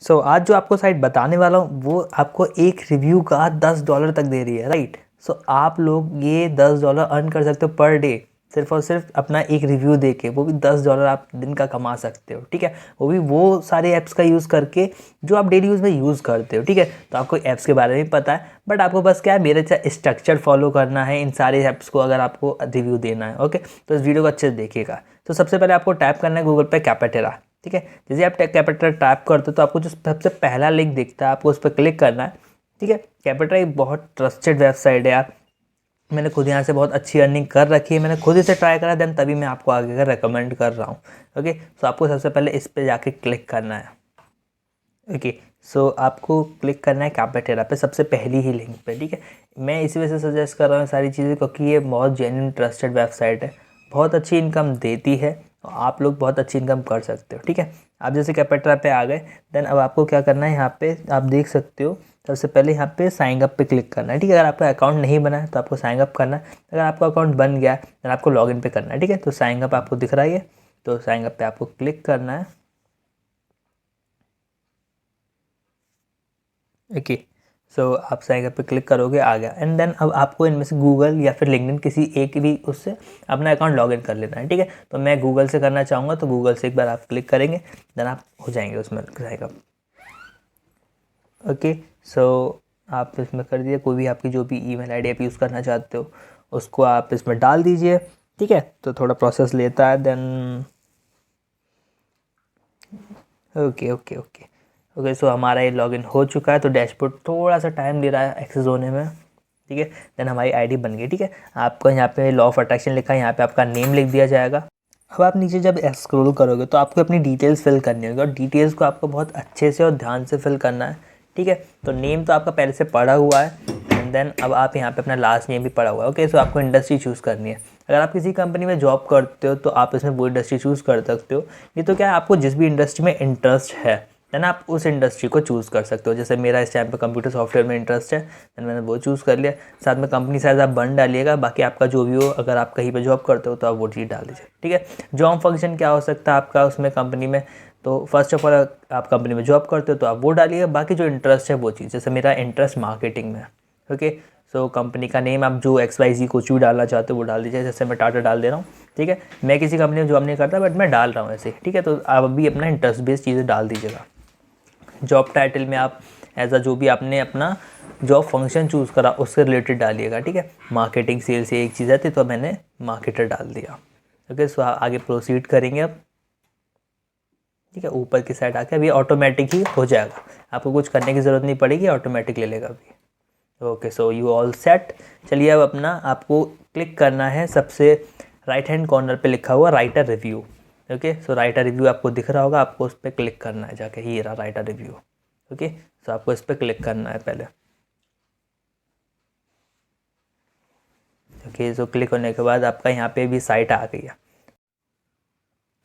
आज जो आपको साइट बताने वाला हूँ वो आपको एक रिव्यू का $10 तक दे रही है, राइट। आप लोग ये $10 अर्न कर सकते हो पर डे, सिर्फ और सिर्फ अपना एक रिव्यू दे के। वो भी $10 आप दिन का कमा सकते हो, ठीक है। वो भी वो सारे ऐप्स का यूज़ करके जो आप डेली यूज़ में यूज़ करते हो, ठीक है। तो आपको ऐप्स के बारे में पता है, बट आपको बस क्या है, मेरे स्ट्रक्चर फॉलो करना है इन सारे ऐप्स को अगर आपको रिव्यू देना है, ओके। तो इस वीडियो को अच्छे से देखिएगा। तो सबसे पहले आपको टाइप करना है गूगल पे कैपेटेरा, ठीक है। जैसे आप कैपेटेरा टाइप करते हो तो आपको जो सबसे पहला लिंक दिखता है आपको उस पर क्लिक करना है, ठीक है। कैपेटेरा एक बहुत ट्रस्टेड वेबसाइट है यार, मैंने खुद यहाँ से बहुत अच्छी अर्निंग कर रखी है, मैंने खुद इसे ट्राई करा, देन तभी मैं आपको आगे का रेकमेंड कर रहा हूँ, ओके। आपको सबसे पहले इस पर जाके क्लिक करना है, ओके। आपको क्लिक करना है कैपेटेरा पे, सबसे पहली ही लिंक पे, ठीक है। मैं इसी वजह से सजेस्ट कर रहा हूँ सारी चीज़ें क्योंकि ये बहुत जेन्युइन ट्रस्टेड वेबसाइट है, बहुत अच्छी इनकम देती है और आप लोग बहुत अच्छी इनकम कर सकते हो, ठीक है। आप जैसे कैपेटेरा पे आ गए, देन अब आपको क्या करना है, यहाँ पे आप देख सकते हो सबसे पहले यहाँ पे साइन अप पे क्लिक करना है, ठीक है। अगर आपका अकाउंट नहीं बना है तो आपको साइन अप करना है, अगर आपका अकाउंट बन गया है देन आपको लॉगिन पे करना है, ठीक है। तो साइन अप आपको दिख रहा है, तो साइन अप पे आपको क्लिक करना है, ओके। आप साइन अप पे क्लिक करोगे, आ गया। एंड देन अब आपको इनमें से गूगल या फिर लिंक्डइन किसी एक भी उससे अपना अकाउंट लॉगिन कर लेना है, ठीक है। तो मैं गूगल से करना चाहूँगा, तो गूगल से एक बार आप क्लिक करेंगे, देन आप हो जाएंगे उसमें साइन अप, ओके। आप इसमें कर दिए, कोई भी आपकी जो भी ईमेल आईडी आप यूज़ करना चाहते हो उसको आप इसमें डाल दीजिए, ठीक है। तो थोड़ा प्रोसेस लेता है, then okay okay okay okay. हमारा ये लॉगिन हो चुका है, तो डैशबोर्ड थोड़ा सा टाइम ले रहा है एक्सेस होने में, ठीक है। देन हमारी आईडी बन गई, ठीक है। आपको यहाँ पे लॉ ऑफ अट्रैक्शन लिखा है, यहाँ पे आपका नेम लिख दिया जाएगा। अब आप नीचे जब स्क्रॉल करोगे तो आपको अपनी डिटेल्स फिल करनी होगी, और डिटेल्स को आपको बहुत अच्छे से और ध्यान से फिल करना है, ठीक है। तो नेम तो आपका पहले से पड़ा हुआ है, एंड देन अब आप यहाँ पे अपना लास्ट नेम भी पड़ा हुआ है, ओके। आपको इंडस्ट्री चूज़ करनी है। अगर आप किसी कंपनी में जॉब करते हो तो आप इसमें वो इंडस्ट्री चूज़ कर सकते हो, नहीं तो क्या है, आपको जिस भी इंडस्ट्री में इंटरेस्ट है देन आप उस इंडस्ट्री को चूज़ कर सकते हो। जैसे मेरा इस टाइम पे कंप्यूटर सॉफ्टवेयर में इंटरेस्ट है, देन मैंने वो चूज़ कर लिया। साथ में कंपनी साइज आप बन डालिएगा, बाकी आपका जो भी हो, अगर आप कहीं पे जॉब करते हो तो आप वो चीज़ डाल दीजिए, ठीक है। जॉब फंक्शन क्या हो सकता है आपका उसमें कंपनी में, तो फर्स्ट ऑफ ऑल आप कंपनी में जॉब करते हो तो आप वो डालिए, बाकी जो इंटरेस्ट है वो चीज़। जैसे मेरा इंटरेस्ट मार्केटिंग में है, ओके। कंपनी का नेम आप जो XYZ कुछ भी डालना चाहते हो वो डाल दीजिए, जैसे मैं टाटा डाल दे रहा हूँ, ठीक है। मैं किसी कंपनी में जॉब नहीं करता, बट मैं डाल रहा हूँ ऐसे, ठीक है। तो आप अभी अपना इंटरेस्ट बेस्ड चीज़ें डाल दीजिएगा। जॉब टाइटल में आप एज जो भी आपने अपना जॉब फंक्शन चूज़ करा उससे रिलेटेड डालिएगा, ठीक है। मार्केटिंग सेल्स से एक चीज़ आती तो मैंने मार्केटर डाल दिया, ओके। आगे प्रोसीड करेंगे अब, ठीक है। ऊपर की साइड आके अभी ऑटोमेटिक ही हो जाएगा, आपको कुछ करने की ज़रूरत नहीं पड़ेगी, ऑटोमेटिक ले लेगा अभी, ओके। You all set. चलिए अब अपना आपको क्लिक करना है सबसे राइट हैंड कॉर्नर पे लिखा हुआ writer review, okay. Writer review आपको दिख रहा होगा, आपको उस पर क्लिक करना है जाके, ही रहा राइटर रिव्यू, ओके। आपको इस पर क्लिक करना है पहले, ओके। क्लिक होने के बाद आपका यहाँ पे भी साइट आ गई है,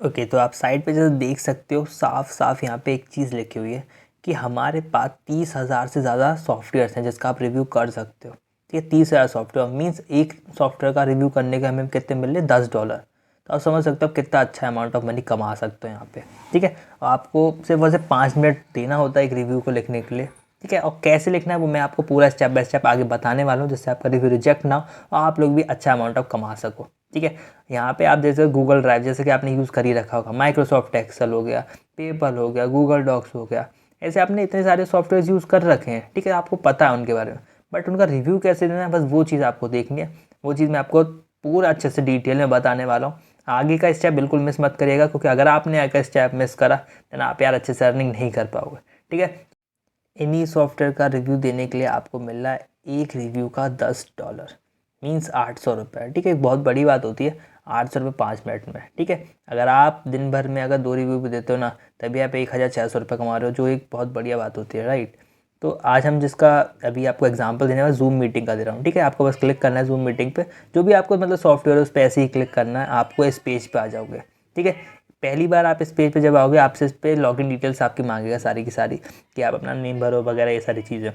ओके। तो आप साइट पे जैसे देख सकते हो साफ साफ यहाँ पे एक चीज़ लिखी हुई है कि हमारे पास 30,000 से ज़्यादा सॉफ्टवेयर्स हैं जिसका आप रिव्यू कर सकते हो, ठीक है। 30,000 सॉफ्टवेयर मीन्स एक सॉफ्टवेयर का रिव्यू करने के हमें कितने मिल रहे, $10। तो आप समझ सकते हो कितना अच्छा अमाउंट ऑफ मनी कमा सकते हो यहाँ पे, ठीक है। और आपको सिर्फ वैसे 5 मिनट देना होता है एक रिव्यू को लिखने के लिए, ठीक है। और कैसे लिखना है वो मैं आपको पूरा स्टेप बाय स्टेप आगे बताने वाला हूँ, जिससे आपका रिव्यू रिजेक्ट ना हो और आप लोग भी अच्छा अमाउंट ऑफ कमा सको, ठीक है। यहाँ पे आप जैसे गूगल ड्राइव जैसे कि आपने यूज़ कर ही रखा होगा, माइक्रोसॉफ्ट एक्सेल हो गया, पेपल हो गया, गूगल डॉक्स हो गया, ऐसे आपने इतने सारे सॉफ्टवेयर यूज़ कर रखे हैं, ठीक है। आपको पता है उनके बारे में, बट उनका रिव्यू कैसे देना है बस वो चीज़ आपको देखनी है। वो चीज़ मैं आपको पूरा अच्छे से डिटेल में बताने वाला हूँ। आगे का स्टेप बिल्कुल मिस मत करिएगा, क्योंकि अगर आपने आगे का स्टेप मिस करा देन आप यार अच्छे से अर्निंग नहीं कर पाओगे, ठीक है। इन्हीं सॉफ्टवेयर का रिव्यू देने के लिए आपको मिल रहा है एक रिव्यू का $10 मीन्स 800 रुपये, ठीक है। एक बहुत बड़ी बात होती है 800 रुपये 5 मिनट में, ठीक है। अगर आप दिन भर में अगर 2 रिव्यू भी देते हो ना, तभी आप 1,600 रुपये कमा रहे हो, जो एक बहुत बढ़िया बात होती है, राइट। तो आज हम जिसका अभी आपको एग्जांपल देने वाला जूम मीटिंग का दे रहा हूँ, ठीक है। आपको बस क्लिक करना है जूम मीटिंग पे, जो भी आपको मतलब सॉफ्टवेयर है उस पर ऐसे ही क्लिक करना है, आपको इस पेज पे आ जाओगे, ठीक है। पहली बार आप इस पेज पे जब आओगे आपसे इस पे लॉगिन डिटेल्स आपकी मांगेगा सारी की सारी, कि आप अपना नेम भरो वगैरह ये सारी चीज़ें,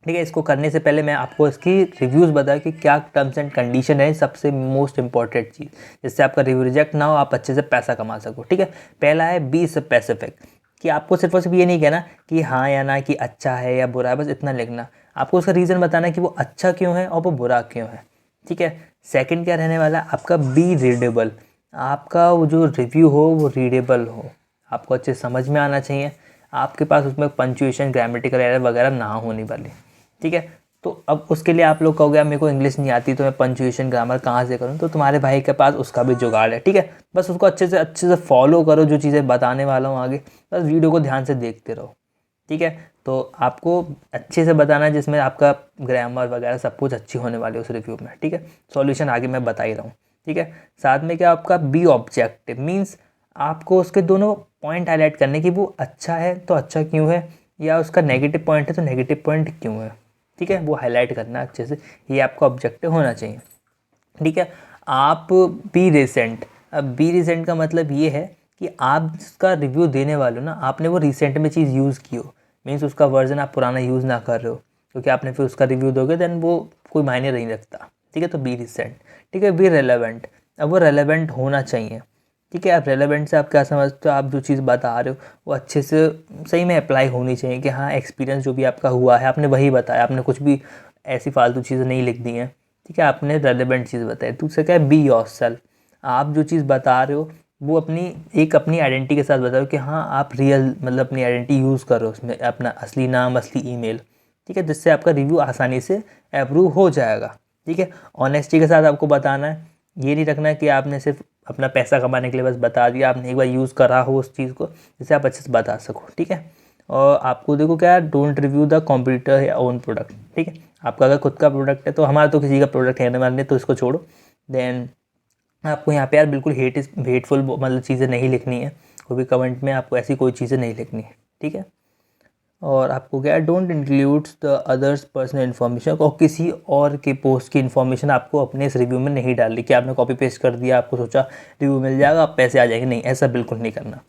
ठीक है। इसको करने से पहले मैं आपको इसकी रिव्यूज़ बताया कि क्या टर्म्स एंड कंडीशन है, सबसे मोस्ट इंपॉर्टेंट चीज़ जिससे आपका रिव्यू रिजेक्ट ना हो, आप अच्छे से पैसा कमा सको, ठीक है। पहला है बी स्पेसिफिक, कि आपको सिर्फ और सिर्फ ये नहीं कहना कि हाँ या ना, कि अच्छा है या बुरा है, बस इतना लिखना। आपको उसका रीज़न बताना कि वो अच्छा क्यों है और वो बुरा क्यों है, ठीक है। सेकंड क्या रहने वाला है आपका, बी रीडेबल। आपका वो जो रिव्यू हो वो रीडेबल हो, आपको अच्छे समझ में आना चाहिए, आपके पास उसमें पंक्चुएशन, ग्रामेटिकल एरर वगैरह ना होने वाली, ठीक है। तो अब उसके लिए आप लोग कहोगे यार मेरे को इंग्लिश नहीं आती तो मैं पंक्चुएशन ग्रामर कहाँ से करूँ, तो तुम्हारे भाई के पास उसका भी जुगाड़ है, ठीक है। बस उसको अच्छे से फॉलो करो, जो चीज़ें बताने वाला हूँ आगे, बस वीडियो को ध्यान से देखते रहो, ठीक है। तो आपको अच्छे से बताना है जिसमें आपका ग्रामर वगैरह सब कुछ अच्छी होने वाली है उस रिव्यू में, ठीक है। सॉल्यूशन आगे मैं बता ही रहा हूँ, ठीक है। साथ में क्या आपका बी ऑब्जेक्टिव, मीन्स आपको उसके दोनों पॉइंट हाईलाइट करने की, वो अच्छा है तो अच्छा क्यों है, या उसका नेगेटिव पॉइंट है तो नेगेटिव पॉइंट क्यों है, ठीक है। वो हाईलाइट करना अच्छे से, ये आपका ऑब्जेक्टिव होना चाहिए, ठीक है। आप बी रिसेंट, अब बी रिसेंट का मतलब ये है कि आप जिसका रिव्यू देने वाले हो ना, आपने वो रिसेंट में चीज़ यूज़ की हो, मीन्स उसका वर्जन आप पुराना यूज़ ना कर रहे हो, क्योंकि आपने फिर उसका रिव्यू दोगे देन वो कोई मायने नहीं रखता, ठीक है। तो बी रिसेंट, ठीक है। बी रेलेवेंट, अब वो रेलेवेंट होना चाहिए, ठीक है। आप रेलेवेंट से आप क्या समझते हो, आप जो चीज़ बता रहे हो वो अच्छे से सही में अप्लाई होनी चाहिए, कि हाँ एक्सपीरियंस जो भी आपका हुआ है आपने वही बताया, आपने कुछ भी ऐसी फालतू चीज़ें नहीं लिख दी हैं, ठीक है। आपने रेलेवेंट चीज़ बताई। दूसरा क्या है, बी योरसेल्फ, आप जो चीज़ बता रहे हो वो अपनी आइडेंटिटी के साथ बताओ, कि हाँ आप रियल मतलब अपनी आइडेंटिटी यूज़ करो उसमें, अपना असली नाम, असली ईमेल, ठीक है, जिससे आपका रिव्यू आसानी से अप्रूव हो जाएगा, ठीक है। ऑनेस्टी के साथ आपको बताना है, ये नहीं रखना कि आपने सिर्फ अपना पैसा कमाने के लिए बस बता दिया, आपने एक बार यूज़ करा हो उस चीज़ को, जिससे आप अच्छे से बता सको, ठीक है। और आपको देखो क्या, डोंट रिव्यू द कॉम्पिटिटर या ओन प्रोडक्ट, ठीक है। आपका अगर खुद का प्रोडक्ट है, तो हमारा तो किसी का प्रोडक्ट है नहीं, तो इसको छोड़ो। देन आपको यहाँ पे यार बिल्कुल हेटफुल मतलब चीज़ें नहीं लिखनी है, कोई भी कमेंट में आपको ऐसी कोई चीज़ें नहीं लिखनी है, ठीक है। और आपको क्या है, don't includes the others personal information, और किसी और के पोस्ट की इन्फॉर्मेशन आपको अपने इस रिव्यू में नहीं डालनी, कि आपने कॉपी पेस्ट कर दिया, आपको सोचा रिव्यू मिल जाएगा, आप पैसे आ जाएंगे, नहीं, ऐसा बिल्कुल नहीं करना,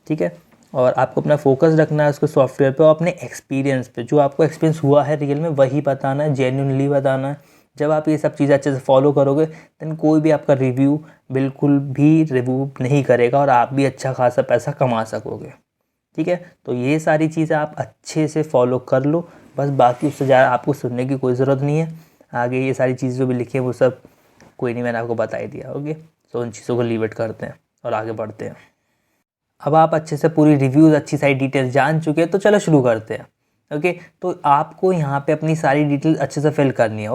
ठीक है। और आपको अपना फोकस रखना है उसको सॉफ्टवेयर पे और अपने एक्सपीरियंस पे, जो आपको एक्सपीरियंस हुआ है रियल में वही बताना है, जेन्युइनली बताना है। जब आप ये सब चीज़ें अच्छे से फॉलो करोगे देन कोई भी आपका रिव्यू बिल्कुल भी रिव्यू नहीं करेगा, और आप भी अच्छा खासा पैसा कमा सकोगे, ठीक है। तो ये सारी चीज़ें आप अच्छे से फॉलो कर लो, बस बाकी उससे ज़्यादा आपको सुनने की कोई ज़रूरत नहीं है। आगे ये सारी चीज़ें जो भी लिखी है वो सब कोई नहीं, मैंने आपको बता ही दिया, ओके। तो उन चीज़ों को लीव इट करते हैं और आगे बढ़ते हैं। अब आप अच्छे से पूरी रिव्यूज़, अच्छी सारी डिटेल्स जान चुके हैं, तो चलो शुरू करते हैं, ओके। तो आपको यहाँ पे अपनी सारी डिटेल्स अच्छे से फिल करनी है,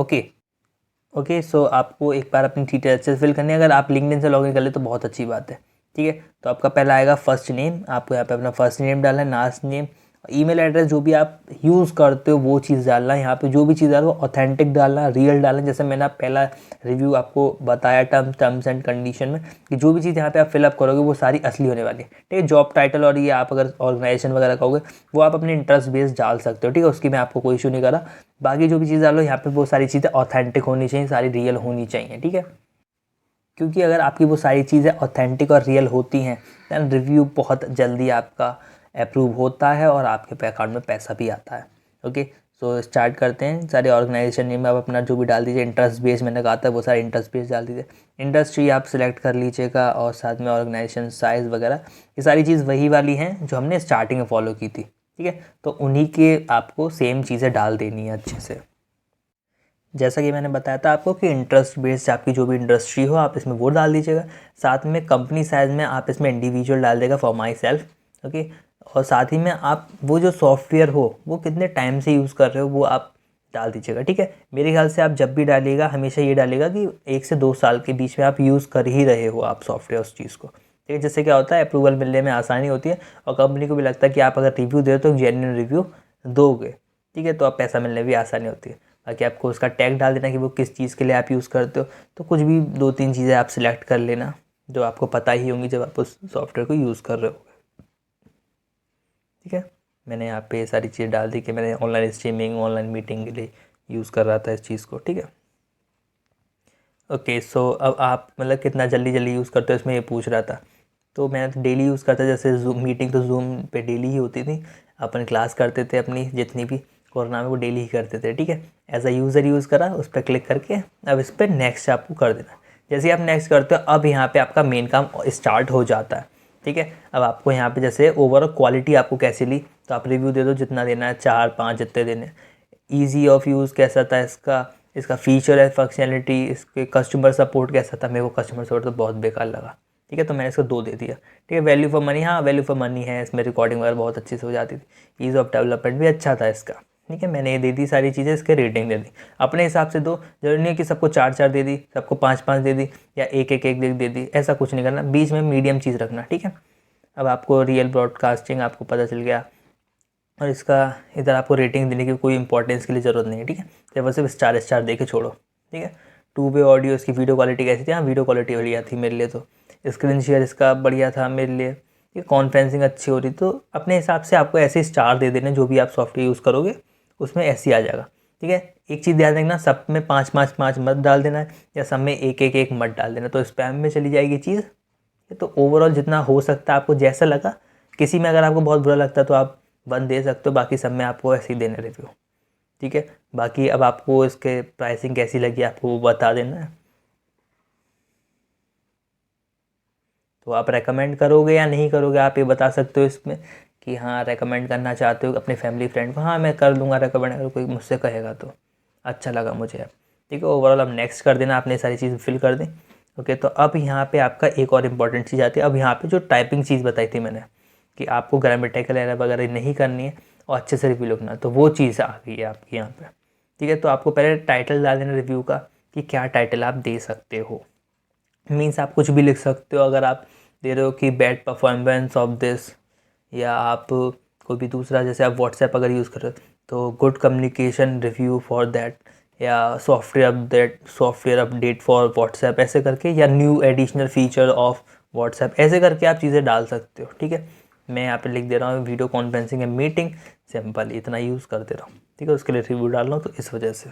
ओके। सो आपको एक बार अपनी डिटेल अच्छे से फिल करनी है। अगर आप लिंक्डइन से लॉगिन कर ले तो बहुत अच्छी बात है, ठीक है। तो आपका पहला आएगा फर्स्ट नेम, आपको यहाँ पे अपना फर्स्ट नेम डालना है, लास्ट नेम, ईमेल एड्रेस जो भी आप यूज़ करते हो वो चीज़ डालना है। यहाँ पे जो भी चीज़ डालो ऑथेंटिक डालना, रियल डालना, जैसे मैंने पहला रिव्यू आपको बताया टर्म्स एंड कंडीशन में, कि जो भी चीज़ यहाँ पे आप फिलअप करोगे वो सारी असली होने वाली है, ठीक है। जॉब टाइटल और ये आप अगर ऑर्गेनाइजेशन वगैरह कहोगे वो आप अपने इंटरेस्ट बेस डाल सकते हो, ठीक है, उसकी मैं आपको कोई इशू नहीं करा। बाकी जो भी चीज़ डालो यहाँ पे वो सारी चीज़ें ऑथेंटिक होनी चाहिए, सारी रियल होनी चाहिए, ठीक है। क्योंकि अगर आपकी वो सारी चीज़ें ऑथेंटिक और रियल होती हैं दैन रिव्यू बहुत जल्दी आपका अप्रूव होता है और आपके अकाउंट में पैसा भी आता है, ओके। सो स्टार्ट करते हैं। सारे ऑर्गेनाइजेशन नेम आप अपना जो भी डाल दीजिए, इंटरेस्ट बेस मैंने कहा था वो सारे इंटरेस्ट बेस डाल दीजिए, इंडस्ट्री आप सिलेक्ट कर लीजिएगा, और साथ में ऑर्गेनाइजेशन साइज़ वगैरह, ये सारी चीज़ वही वाली हैं जो हमने स्टार्टिंग में फॉलो की थी, ठीक है। तो उन्हीं के आपको सेम चीज़ें डाल देनी है अच्छे से। जैसा कि मैंने बताया था आपको कि इंटरेस्ट बेस्ड आपकी जो भी इंडस्ट्री हो आप इसमें वो डाल दीजिएगा। साथ में कंपनी साइज़ में आप इसमें इंडिविजुअल डाल देगा, फॉर माई सेल्फ, ओके। और साथ ही में आप वो जो सॉफ्टवेयर हो वो कितने टाइम से यूज़ कर रहे हो वो आप डाल दीजिएगा, ठीक है। मेरे ख्याल से आप जब भी डालिएगा हमेशा ये डालेगा कि 1 से 2 साल के बीच में आप यूज़ कर ही रहे हो आप सॉफ्टवेयर उस चीज़ को, ठीक है। जिससे क्या होता है, अप्रूवल मिलने में आसानी होती है, और कंपनी को भी लगता है कि आप अगर रिव्यू दे तो जेन्युइन रिव्यू दोगे, ठीक है, तो आप पैसा मिलने भी आसानी होती है। बाकी आपको उसका टैग डाल देना कि वो किस चीज़ के लिए आप यूज़ करते हो, तो कुछ भी 2-3 चीज़ें आप सिलेक्ट कर लेना जो आपको पता ही होंगी जब आप उस सॉफ्टवेयर को यूज़ कर रहे हो, ठीक है। मैंने यहाँ पे सारी चीज़ें डाल दी कि मैंने ऑनलाइन स्ट्रीमिंग, ऑनलाइन मीटिंग के लिए यूज़ कर रहा था इस चीज़ को, ठीक है। ओके, सो अब आप मतलब कितना जल्दी यूज़ करते हो इसमें ये पूछ रहा था। तो मैं तो डेली यूज़ करता, जैसे जूम मीटिंग तो जूम पे डेली ही होती थी, अपन क्लास करते थे अपनी जितनी भी कोरोना में वो डेली ही करते थे, ठीक है। एज अ यूज़र यूज़ करा, उस पर क्लिक करके अब इस पर नेक्स्ट आपको कर देना। जैसे आप नेक्स्ट करते हो अब यहाँ पे आपका मेन काम स्टार्ट हो जाता है, ठीक है। अब आपको यहाँ पे जैसे ओवरऑल क्वालिटी आपको कैसी ली, तो आप रिव्यू दे दो जितना देना है, 4-5 जितने देने। ईजी ऑफ यूज़ कैसा था इसका फीचर है, फंक्शनैलिटी, इसके कस्टमर सपोर्ट कैसा था। मेरे को कस्टमर सपोर्ट तो बहुत बेकार लगा, ठीक है, तो मैंने इसको 2 दे दिया। ठीक है, वैल्यू फॉर मनी, हाँ वैल्यू फॉर मनी है, इसमें रिकॉर्डिंग वगैरह बहुत अच्छे से हो जाती थी, ईज़ ऑफ डेवलपमेंट भी अच्छा था इसका। ठीक है, मैंने ये दे दी सारी चीज़ें, इसके रेटिंग दे दी अपने हिसाब से दो। जरूरी नहीं है कि सबको 4-4 दे दी, सबको 5-5 दे दी, या 1-1 दे दी, ऐसा कुछ नहीं करना, बीच में मीडियम चीज़ रखना। ठीक है, अब आपको रियल ब्रॉडकास्टिंग आपको पता चल गया, और इसका इधर आपको रेटिंग देने की कोई इंपॉर्टेंस के लिए ज़रूरत नहीं है। ठीक है, तो बस सिर्फ स्टार दे के छोड़ो। ठीक है, 2 वे ऑडियो, इसकी वीडियो क्वालिटी कैसी थी, हाँ वीडियो क्वालिटी बढ़िया थी मेरे लिए, तो स्क्रीन शेयर इसका बढ़िया था मेरे लिए, ये कॉन्फ्रेंसिंग अच्छी हो रही, तो अपने हिसाब से आपको ऐसे स्टार दे देने, जो भी आप सॉफ्टवेयर यूज़ करोगे उसमें ऐसे ही आ जाएगा। ठीक है, एक चीज़ ध्यान रखना, सब में 5-5-5 मत डाल देना है, या सब में 1-1 मत डाल देना, तो स्पैम में चली जाएगी चीज़। तो ओवरऑल जितना हो सकता है आपको जैसा लगा, किसी में अगर आपको बहुत बुरा लगता है तो आप 1 दे सकते हो, बाकी सब में आपको ऐसे ही देने रिव्यू। ठीक है, बाकी अब आपको इसके प्राइसिंग कैसी लगी आपको वो बता देना है, तो आप रेकमेंड करोगे या नहीं करोगे, आप ये बता सकते हो इसमें कि हाँ रेकमेंड करना चाहते हो अपने फैमिली फ्रेंड को, हाँ मैं कर दूंगा रेकमेंड, अगर कोई मुझसे कहेगा तो। अच्छा लगा मुझे अब। ठीक है, ओवरऑल अब नेक्स्ट कर देना, आपने सारी चीज़ फिल कर दी। ओके, तो अब यहाँ पे आपका एक और इम्पॉर्टेंट चीज़ आती है। अब यहाँ पे जो टाइपिंग चीज़ बताई थी मैंने कि आपको ग्रामेटिकल एरर वगैरह नहीं करनी है और अच्छे से रिव्यू लिखना, तो वो चीज़ आ गई है आपकी यहाँ पे। ठीक है, तो आपको पहले टाइटल डाल देना रिव्यू का कि क्या टाइटल आप दे सकते हो। मीन्स आप कुछ भी लिख सकते हो, अगर आप दे रहे हो कि बैड परफॉर्मेंस ऑफ दिस, या आप कोई भी दूसरा, जैसे आप व्हाट्सएप अगर यूज़ कर रहे हो तो good communication review for that, या सॉफ्टवेयर अपडेट फॉर व्हाट्सएप, ऐसे करके, या new additional feature of WhatsApp, ऐसे करके आप चीज़ें डाल सकते हो। ठीक है, मैं यहाँ पे लिख दे रहा हूँ video conferencing and meeting, simple इतना यूज़ कर दे रहा हूँ। ठीक है, उसके लिए रिव्यू डाल रहा हूँ तो इस वजह से।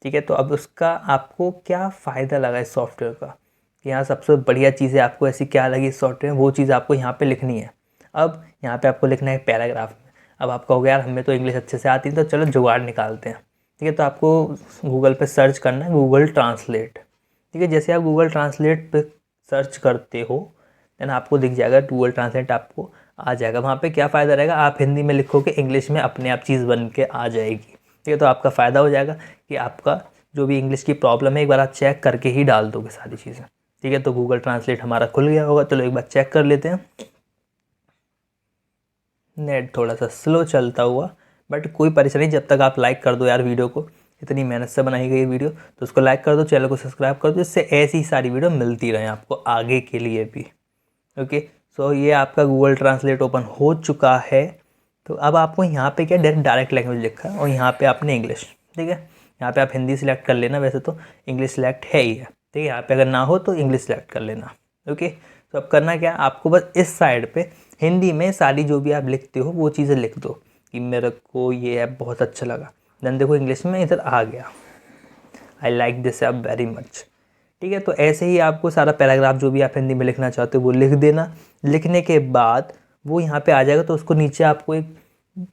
ठीक है, तो अब उसका आपको क्या फ़ायदा लगा इस सॉफ्टवेयर का, कि यहाँ सबसे बढ़िया चीज़ें आपको ऐसी क्या लगी इस सॉफ्टवेयर में, वो चीज़ आपको यहाँ पे लिखनी है। अब यहाँ पे आपको लिखना है पैराग्राफ में। अब आप कहोगे यार हमें तो इंग्लिश अच्छे से आती है, तो चलो जुगाड़ निकालते हैं। ठीक है, तो आपको गूगल पे सर्च करना है गूगल ट्रांसलेट। ठीक है, जैसे आप गूगल ट्रांसलेट पे सर्च करते हो देन आपको दिख जाएगा गूगल ट्रांसलेट, आपको आ जाएगा। वहाँ पे क्या फ़ायदा रहेगा, आप हिंदी में लिखोगे इंग्लिश में अपने आप चीज़ बन के आ जाएगी। ठीक है, तो आपका फ़ायदा हो जाएगा कि आपका जो भी इंग्लिश की प्रॉब्लम है एक बार आप चेक करके ही डाल दोगे सारी चीज़ें। ठीक है, तो गूगल ट्रांसलेट हमारा खुल गया होगा, चलो एक बार चेक कर लेते हैं। नेट थोड़ा सा स्लो चलता हुआ, बट कोई परेशानी, जब तक आप लाइक कर दो यार वीडियो को, इतनी मेहनत से बनाई गई वीडियो, तो उसको लाइक कर दो, चैनल को सब्सक्राइब कर दो, इससे ऐसी सारी वीडियो मिलती रहे आपको आगे के लिए भी। ओके, सो ये आपका गूगल ट्रांसलेट ओपन हो चुका है। तो अब आपको यहाँ पे क्या डायरेक्ट लैंग्वेज लिखा है, और यहाँ पे आपने इंग्लिश। ठीक है, यहाँ पे आप हिंदी सिलेक्ट कर लेना, वैसे तो इंग्लिश सिलेक्ट है ही है। ठीक है, यहाँ पे अगर ना हो तो इंग्लिश सेलेक्ट कर लेना। ओके, तो अब करना क्या, आपको बस इस साइड पे हिंदी में सारी जो भी आप लिखते हो वो चीज़ें लिख दो कि मेरे को ये ऐप बहुत अच्छा लगा। देन देखो इंग्लिश में इधर आ गया, I like this app very much. ठीक है, तो ऐसे ही आपको सारा पैराग्राफ जो भी आप हिंदी में लिखना चाहते हो वो लिख देना। लिखने के बाद वो यहाँ पे आ जाएगा, तो उसको नीचे आपको एक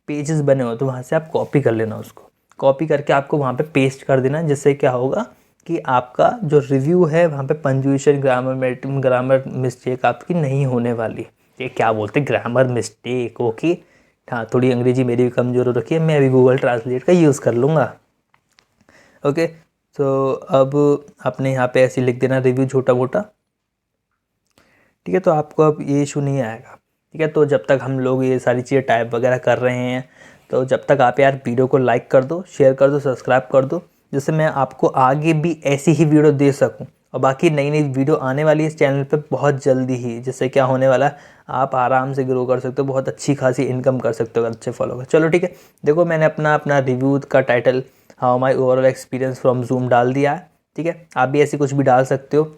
पेजेस बने हो तो वहाँ से आप कॉपी कर लेना, उसको कॉपी करके आपको वहाँ पे पेस्ट कर देना, जिससे क्या होगा कि आपका जो रिव्यू है वहाँ पे पंजुएशन, ग्रामर मिस्टेक आपकी नहीं होने वाली। ये क्या बोलते हैं, ग्रामर मिस्टेक। ओके, हाँ थोड़ी अंग्रेजी मेरी भी कमज़ोर हो रखी है, मैं अभी गूगल ट्रांसलेट का यूज़ कर लूँगा। ओके, तो अब आपने यहाँ पे ऐसे लिख देना रिव्यू छोटा मोटा। ठीक है, तो आपको अब ये इशू नहीं आएगा। ठीक है, तो जब तक हम लोग ये सारी चीज़ें टाइप वगैरह कर रहे हैं, तो जब तक आप यार वीडियो को लाइक कर दो, शेयर कर दो, सब्सक्राइब कर दो, जिससे मैं आपको आगे भी ऐसी ही वीडियो दे सकूं। और बाकी नई नई वीडियो आने वाली है इस चैनल पे बहुत जल्दी ही, जिससे क्या होने वाला है, आप आराम से ग्रो कर सकते हो, बहुत अच्छी खासी इनकम कर सकते हो अगर अच्छे फॉलो कर। चलो ठीक है, देखो मैंने अपना रिव्यू का title how my overall experience from zoom डाल दिया है। ठीक है, आप भी ऐसी कुछ भी डाल सकते हो।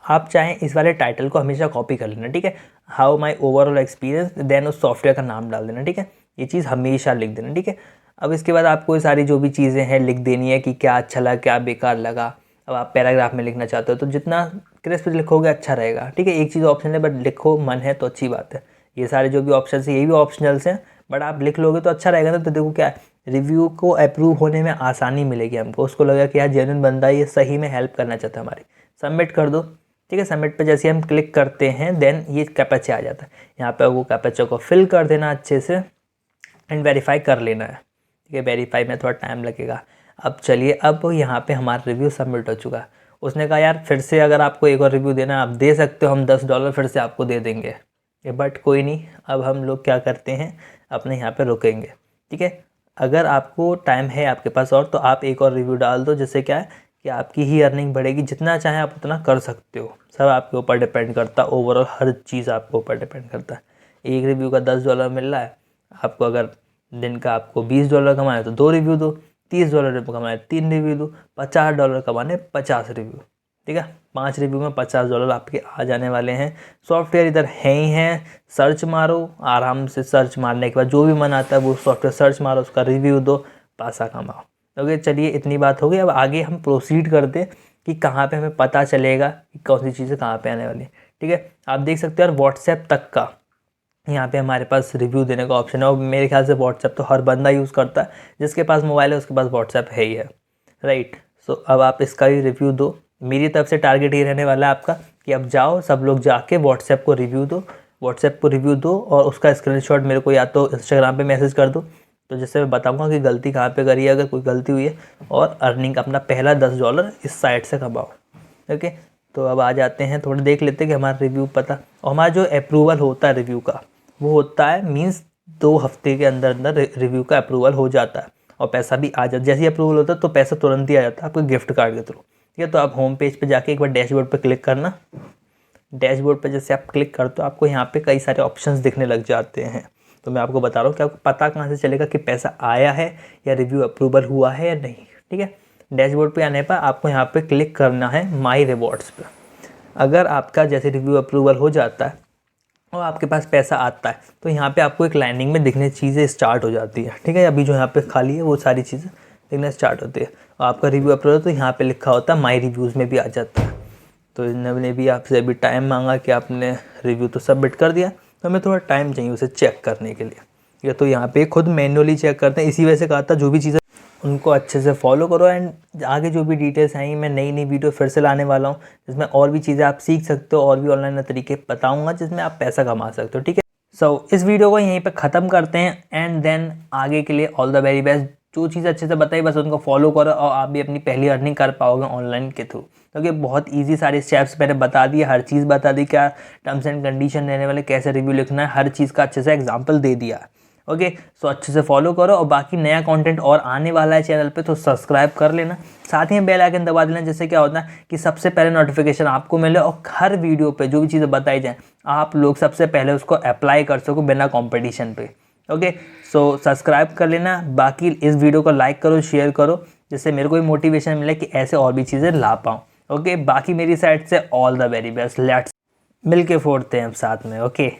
आप चाहें इस वाले टाइटल को हमेशा कॉपी कर लेना। ठीक है, how my overall experience, then उस सॉफ्टवेयर का नाम डाल देना। ठीक है, ये चीज़ हमेशा लिख देना। ठीक है, अब इसके बाद आपको ये सारी जो भी चीज़ें हैं लिख देनी है कि क्या अच्छा लगा क्या बेकार लगा। अब आप पैराग्राफ में लिखना चाहते हो तो जितना क्रिस्प लिखोगे अच्छा रहेगा। ठीक है, एक चीज़ ऑप्शन है बट लिखो, मन है तो अच्छी बात है। ये सारे जो भी ऑप्शन है ये भी ऑप्शनल्स हैं, बट आप लिख लोगे तो अच्छा रहेगा ना। तो देखो क्या है, रिव्यू को अप्रूव होने में आसानी मिलेगी हमको, उसको लगेगा कि यार जेन्युइन बंदा ये सही में हेल्प करना चाहता है हमारी। सबमिट कर दो। ठीक है। सबमिट पे जैसे हम क्लिक करते हैं देन ये कैप्चा आ जाता है। यहाँ पे वो कैप्चा को फिल कर देना अच्छे से एंड वेरीफाई कर लेना है। ठीक है, वेरीफाई में थोड़ा टाइम लगेगा। अब चलिए, अब यहाँ पे हमारा रिव्यू सबमिट हो चुका है। उसने कहा यार फिर से अगर आपको एक और रिव्यू देना है आप दे सकते हो, हम $10 फिर से आपको दे देंगे। बट कोई नहीं, अब हम लोग क्या करते हैं, अपने यहाँ पे रुकेंगे। ठीक है, अगर आपको टाइम है आपके पास और, तो आप एक और रिव्यू डाल दो, जिससे क्या है कि आपकी ही अर्निंग बढ़ेगी। जितना चाहें आप उतना कर सकते हो, सब आपके ऊपर डिपेंड करता है। ओवरऑल हर चीज़ आपके ऊपर डिपेंड करता है। एक रिव्यू का $10 मिल रहा है आपको, अगर दिन का आपको $20 कमाए तो 2 रिव्यू दो, $30 कमाए 3 रिव्यू दो, $50 कमाने 50 रिव्यू। ठीक है, 5 रिव्यू में $50 आपके आ जाने वाले हैं। सॉफ्टवेयर इधर है ही है, सर्च मारो आराम से। सर्च मारने के बाद जो भी मन आता है वो सॉफ्टवेयर सर्च मारो, उसका रिव्यू दो, पैसा कमाओ। ओके, चलिए इतनी बात हो गई। अब आगे हम प्रोसीड करते कि कहाँ पे हमें पता चलेगा कि कौन सी चीज़ें कहाँ पे आने वाली है। ठीक है, आप देख सकते हो यार व्हाट्सएप तक का यहाँ पे हमारे पास रिव्यू देने का ऑप्शन है। और मेरे ख्याल से व्हाट्सएप तो हर बंदा यूज़ करता है, जिसके पास मोबाइल है उसके पास व्हाट्सएप है ही है, राइट। सो अब आप इसका ही रिव्यू दो। मेरी तरफ से टारगेट ये रहने वाला है आपका कि अब जाओ सब लोग जाके व्हाट्सएप को रिव्यू दो, व्हाट्सएप को रिव्यू दो और उसका स्क्रीनशॉट मेरे को या तो इंस्टाग्राम पे मैसेज कर दो, तो जिससे मैं बताऊंगा कि गलती कहाँ पे करी है अगर कोई गलती हुई है, और अर्निंग अपना पहला $10 इस साइट से कमाओ। ओके, तो अब आ जाते हैं, थोड़ा देख लेते हैं कि हमारा रिव्यू पता, और हमारा जो अप्रूवल होता है रिव्यू का वो होता है मीन्स 2 हफ्ते के अंदर अंदर रिव्यू का अप्रूवल हो जाता है और पैसा भी आ जाता है। जैसे ही अप्रूवल होता है तो पैसा तुरंत ही आ जाता है आपको गिफ्ट कार्ड के थ्रू। ठीक है, तो आप होम पेज पे जाके एक बार डैशबोर्ड पे क्लिक करना। डैशबोर्ड पे जैसे आप क्लिक करते हो आपको यहाँ पे कई सारे ऑप्शंस दिखने लग जाते हैं। तो मैं आपको बता रहा हूँ कि आपको पता कहाँ से चलेगा कि पैसा आया है या रिव्यू अप्रूवल हुआ है या नहीं। ठीक है, डैशबोर्ड पे आने पर आपको यहाँ पे क्लिक करना है माई रिवॉर्ड्स पे। अगर आपका जैसे रिव्यू अप्रूवल हो जाता है और आपके पास पैसा आता है तो यहाँ पे आपको एक लाइनिंग में दिखने चीज़ें स्टार्ट हो जाती है। ठीक है, अभी जो यहाँ पे खाली है वो सारी चीज़ें दिखना स्टार्ट होती है और आपका रिव्यू अप्रूवल तो यहाँ पे लिखा होता है माई रिव्यूज़ में भी आ जाता है। तो इन्होंने भी आपसे अभी टाइम मांगा कि आपने रिव्यू तो सबमिट कर दिया, तो हमें थोड़ा टाइम चाहिए उसे चेक करने के लिए। या तो यहाँ पे खुद मैन्युअली चेक करते हैं, इसी वजह से कहा था जो भी चीज़ें उनको अच्छे से फॉलो करो। एंड आगे जो भी डिटेल्स आएंगी मैं नई नई वीडियो फिर से लाने वाला हूँ, जिसमें और भी चीज़ें आप सीख सकते हो और भी ऑनलाइन तरीके बताऊँगा जिसमें आप पैसा कमा सकते हो। ठीक है, सो इस वीडियो को यहीं पे ख़त्म करते हैं एंड देन आगे के लिए ऑल द वेरी बेस्ट। जो चीज़ अच्छे से बताई बस उनको फॉलो करो और आप भी अपनी पहली अर्निंग कर पाओगे ऑनलाइन के थ्रू, क्योंकि बहुत इजी सारे स्टेप्स मैंने बता दिए, हर चीज़ बता दी, क्या टर्म्स एंड कंडीशन रहने वाले, कैसे रिव्यू लिखना है, हर चीज़ का अच्छे से एग्जाम्पल दे दिया। ओके, सो अच्छे से फॉलो करो और बाकी नया कंटेंट और आने वाला है चैनल पे तो सब्सक्राइब कर लेना, साथ ही बेल आइकन दबा देना, जिससे क्या होता है कि सबसे पहले नोटिफिकेशन आपको मिले और हर वीडियो पे जो भी चीज़ें बताई जाएँ आप लोग सबसे पहले उसको अप्लाई कर सको बिना कॉम्पिटिशन पे। ओके, सो सब्सक्राइब कर लेना, बाकी इस वीडियो को लाइक करो, शेयर करो, जिससे मेरे को भी मोटिवेशन मिले कि ऐसे और भी चीज़ें ला पाऊँ। ओके, बाकी मेरी साइड से all the very best, let's मिल के फोड़ते हैं हम साथ में। ओके।